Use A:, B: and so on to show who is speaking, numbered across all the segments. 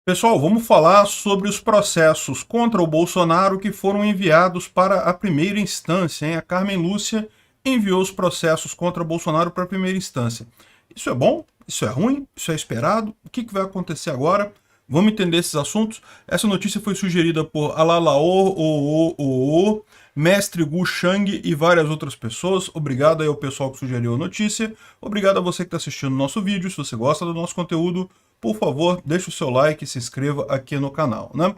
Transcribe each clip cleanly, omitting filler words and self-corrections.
A: Pessoal, vamos falar sobre os processos contra o Bolsonaro que foram enviados para a primeira instância, hein? A Carmen Lúcia enviou os processos contra o Bolsonaro para a primeira instância. Isso é bom? Isso é ruim? Isso é esperado? O que vai acontecer agora? Vamos entender esses assuntos? Essa notícia foi sugerida por Alalaô, Mestre Gu Shang e várias outras pessoas. Obrigado aí ao pessoal que sugeriu a notícia. Obrigado a você que está assistindo o nosso vídeo. Se você gosta do nosso conteúdo, por favor, deixe o seu like e se inscreva aqui no canal, né?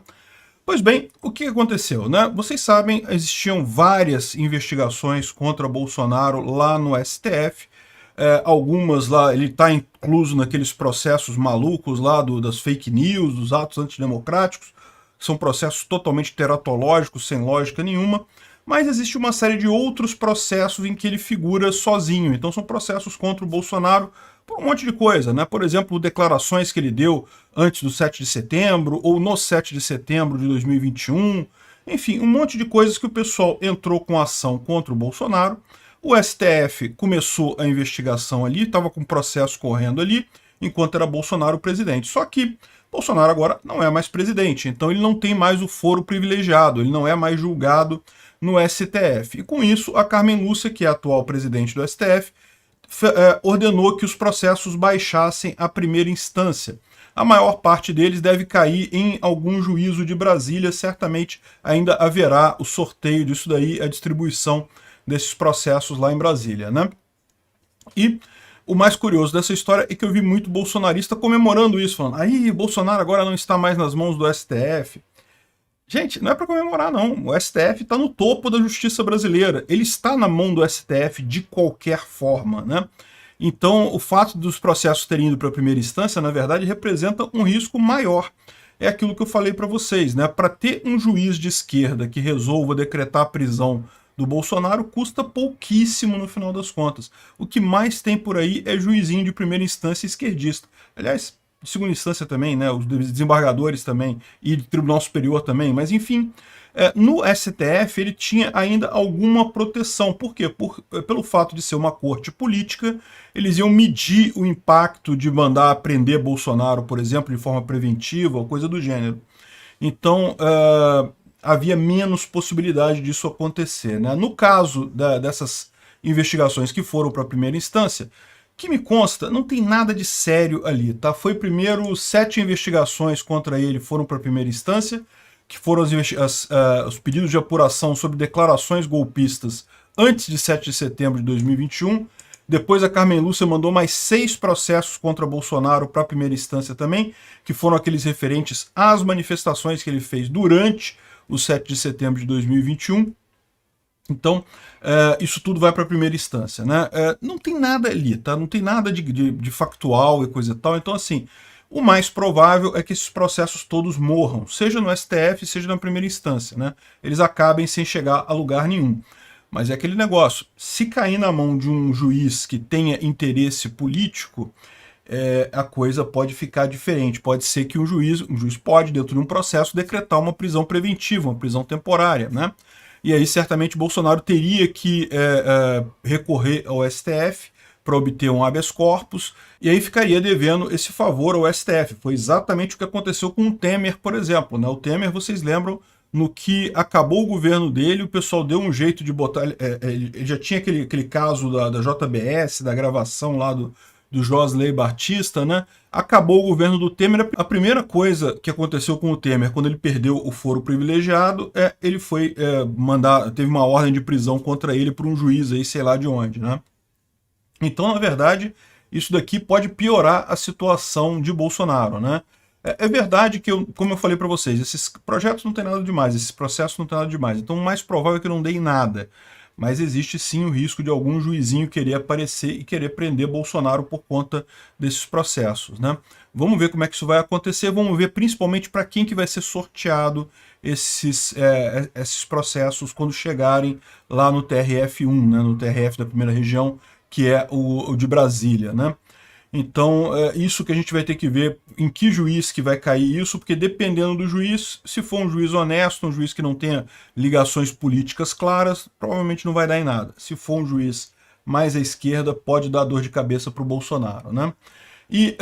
A: Pois bem, o que aconteceu, né? Vocês sabem, existiam várias investigações contra Bolsonaro lá no STF. Algumas lá, ele está incluso naqueles processos malucos lá das fake news, dos atos antidemocráticos. São processos totalmente teratológicos, sem lógica nenhuma. Mas existe uma série de outros processos em que ele figura sozinho. Então são processos contra o Bolsonaro por um monte de coisa, né? Por exemplo, declarações que ele deu antes do 7 de setembro ou no 7 de setembro de 2021. Enfim, um monte de coisas que o pessoal entrou com ação contra o Bolsonaro. O STF começou a investigação ali, estava com o processo correndo ali, enquanto era Bolsonaro o presidente. Só que Bolsonaro agora não é mais presidente, então ele não tem mais o foro privilegiado, ele não é mais julgado no STF. E com isso, a Carmen Lúcia, que é a atual presidente do STF, ordenou que os processos baixassem à primeira instância. A maior parte deles deve cair em algum juízo de Brasília, certamente ainda haverá o sorteio disso daí, a distribuição desses processos lá em Brasília, né? E o mais curioso dessa história é que eu vi muito bolsonarista comemorando isso, falando: aí, Bolsonaro agora não está mais nas mãos do STF. Gente, não é para comemorar, não. O STF está no topo da justiça brasileira. Ele está na mão do STF de qualquer forma, né? Então, o fato dos processos terem ido para a primeira instância, na verdade, representa um risco maior. É aquilo que eu falei para vocês, né? Para ter um juiz de esquerda que resolva decretar a prisão do Bolsonaro, custa pouquíssimo no final das contas. O que mais tem por aí é juizinho de primeira instância esquerdista. Aliás, de segunda instância também, né, os desembargadores também, e de Tribunal Superior também, mas enfim, no STF ele tinha ainda alguma proteção. Por quê? Pelo fato de ser uma corte política, eles iam medir o impacto de mandar prender Bolsonaro, por exemplo, de forma preventiva ou coisa do gênero. Então, havia menos possibilidade disso acontecer, né? No caso dessas investigações que foram para a primeira instância, que me consta, não tem nada de sério ali, tá? Foi primeiro 7 investigações contra ele foram para a primeira instância, que foram os pedidos de apuração sobre declarações golpistas antes de 7 de setembro de 2021. Depois a Carmen Lúcia mandou mais 6 processos contra Bolsonaro para a primeira instância também, que foram aqueles referentes às manifestações que ele fez durante o 7 de setembro de 2021. Então, isso tudo vai para a primeira instância, né? Não tem nada ali, tá? Não tem nada de factual e coisa e tal. Então, assim, o mais provável é que esses processos todos morram, seja no STF, seja na primeira instância, né? Eles acabem sem chegar a lugar nenhum. Mas é aquele negócio, se cair na mão de um juiz que tenha interesse político, a coisa pode ficar diferente. Pode ser que um juiz pode, dentro de um processo, decretar uma prisão preventiva, uma prisão temporária, né? E aí certamente Bolsonaro teria que recorrer ao STF para obter um habeas corpus, e aí ficaria devendo esse favor ao STF. Foi exatamente o que aconteceu com o Temer, por exemplo, né? O Temer, vocês lembram, no que acabou o governo dele, o pessoal deu um jeito de botar... ele já tinha aquele caso da JBS, da gravação lá do Josley Batista, né? Acabou o governo do Temer. A primeira coisa que aconteceu com o Temer, quando ele perdeu o foro privilegiado, ele foi teve uma ordem de prisão contra ele por um juiz aí, sei lá de onde, né? Então, na verdade, isso daqui pode piorar a situação de Bolsonaro, né? É verdade que, como eu falei para vocês, esses projetos não tem nada demais, esses processos não tem nada demais. Então, o mais provável é que não dê em nada. Mas existe sim o risco de algum juizinho querer aparecer e querer prender Bolsonaro por conta desses processos, né? Vamos ver como é que isso vai acontecer, vamos ver principalmente para quem que vai ser sorteado esses processos quando chegarem lá no TRF1, né, no TRF da primeira região, que é o de Brasília, né? Então, isso que a gente vai ter que ver em que juiz que vai cair isso, porque dependendo do juiz, se for um juiz honesto, um juiz que não tenha ligações políticas claras, provavelmente não vai dar em nada. Se for um juiz mais à esquerda, pode dar dor de cabeça para o Bolsonaro, né? E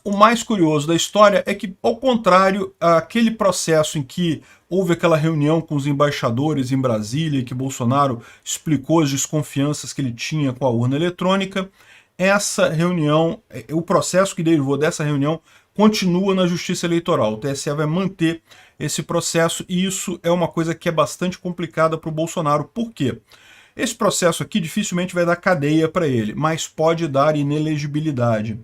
A: o mais curioso da história é que, ao contrário, aquele processo em que houve aquela reunião com os embaixadores em Brasília e que Bolsonaro explicou as desconfianças que ele tinha com a urna eletrônica, essa reunião, o processo que derivou dessa reunião continua na Justiça Eleitoral. O TSE vai manter esse processo e isso é uma coisa que é bastante complicada para o Bolsonaro. Por quê? Esse processo aqui dificilmente vai dar cadeia para ele, mas pode dar inelegibilidade.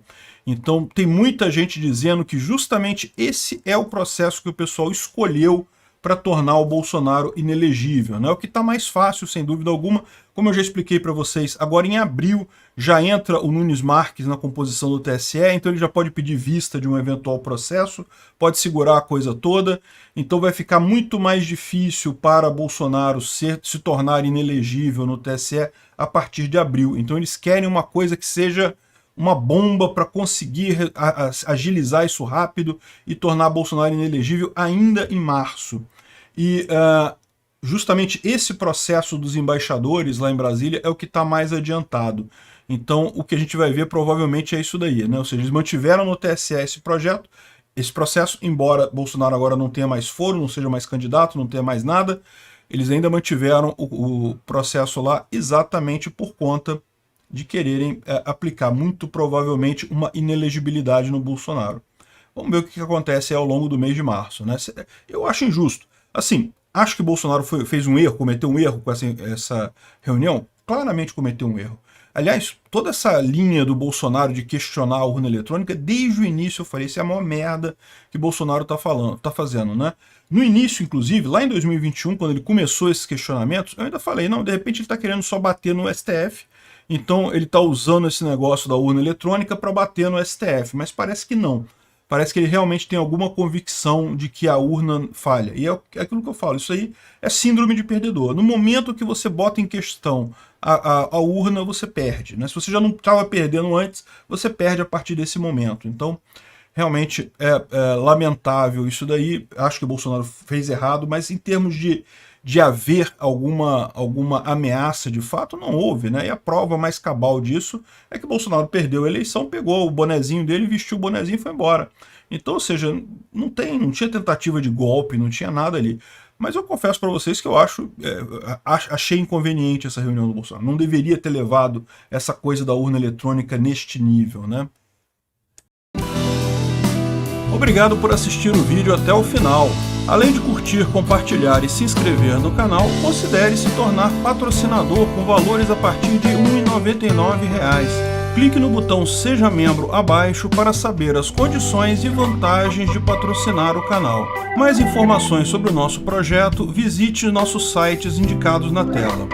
A: Então tem muita gente dizendo que justamente esse é o processo que o pessoal escolheu para tornar o Bolsonaro inelegível, né? O que está mais fácil, sem dúvida alguma, como eu já expliquei para vocês, agora em abril já entra o Nunes Marques na composição do TSE, então ele já pode pedir vista de um eventual processo, pode segurar a coisa toda, então vai ficar muito mais difícil para Bolsonaro se tornar inelegível no TSE a partir de abril. Então eles querem uma coisa que seja uma bomba para conseguir agilizar isso rápido e tornar Bolsonaro inelegível ainda em março. E justamente esse processo dos embaixadores lá em Brasília é o que está mais adiantado. Então o que a gente vai ver provavelmente é isso daí, né? Ou seja, eles mantiveram no TSE esse processo, embora Bolsonaro agora não tenha mais foro, não seja mais candidato, não tenha mais nada, eles ainda mantiveram o processo lá exatamente por conta de quererem aplicar, muito provavelmente, uma inelegibilidade no Bolsonaro. Vamos ver o que acontece ao longo do mês de março, né? Eu acho injusto. Assim, acho que o Bolsonaro fez um erro, cometeu um erro com essa reunião? Claramente cometeu um erro. Aliás, toda essa linha do Bolsonaro de questionar a urna eletrônica, desde o início eu falei, isso é a maior merda que o Bolsonaro tá fazendo, né? No início, inclusive, lá em 2021, quando ele começou esses questionamentos, eu ainda falei, não, de repente ele está querendo só bater no STF, então ele está usando esse negócio da urna eletrônica para bater no STF, mas parece que não. Parece que ele realmente tem alguma convicção de que a urna falha. E é aquilo que eu falo, isso aí é síndrome de perdedor. No momento que você bota em questão a urna, você perde, né? Se você já não estava perdendo antes, você perde a partir desse momento. Então, realmente é lamentável isso daí. Acho que o Bolsonaro fez errado, mas em termos de haver alguma ameaça de fato, não houve, né? E a prova mais cabal disso é que o Bolsonaro perdeu a eleição, pegou o bonezinho dele, vestiu o bonezinho e foi embora. Então, ou seja, não tinha tentativa de golpe, não tinha nada ali. Mas eu confesso para vocês que eu achei inconveniente essa reunião do Bolsonaro. Não deveria ter levado essa coisa da urna eletrônica neste nível, né? Obrigado por assistir o vídeo até o final. Além de curtir, compartilhar e se inscrever no canal, considere se tornar patrocinador com valores a partir de R$ 1,99. Clique no botão Seja Membro abaixo para saber as condições e vantagens de patrocinar o canal. Mais informações sobre o nosso projeto, visite nossos sites indicados na tela.